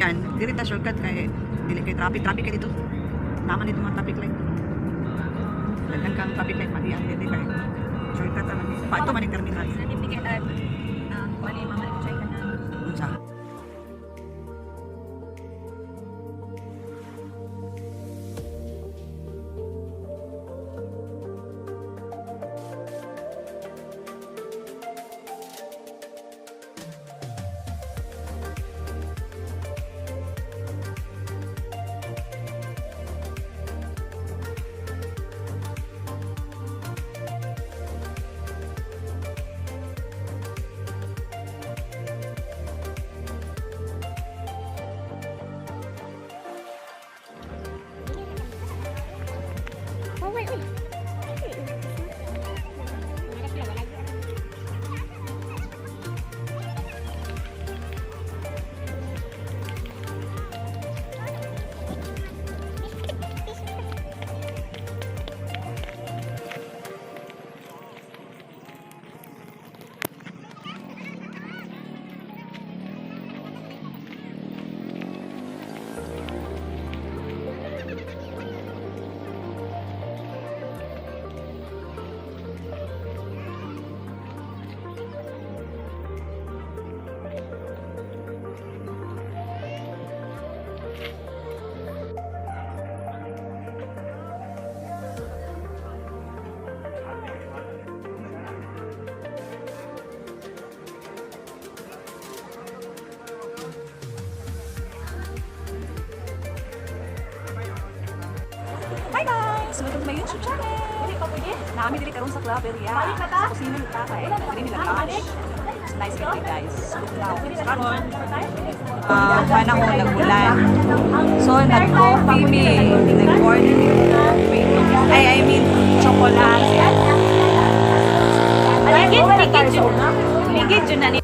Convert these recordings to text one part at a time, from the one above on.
Yan, dirita shortcut kay dili kay traffic kay dito. Naman dito mga traffic light. Daghan kang traffic light mali dito kay shortcut naman. Pa ito man yung terminal. Certificate mali mama ko ka na. Unsa? Hi guys! Welcome to my YouTube channel! Naami diri karon sa club area. Sa kusina nila kay diri nila lunch. It's nice meeting guys. Karon panahon nagulan. So nag-coffee me, nag-order I mean chocolate. Ligid yun na ni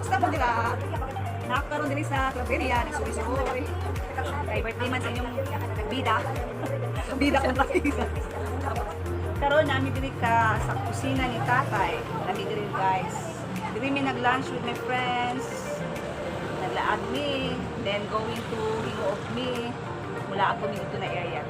Basta mo nila. Nakakaroon din sa Claveria, nagsubi-subi. Kay birthday man sa inyong bida. Bida kong rakisa. Karoon namin diri ka sa kusina ni tatay. Namin diri guys. Diri mi nag-lunch with my friends. Naglaag mi. Then going to Hingo of Me. Mula ako dito na area.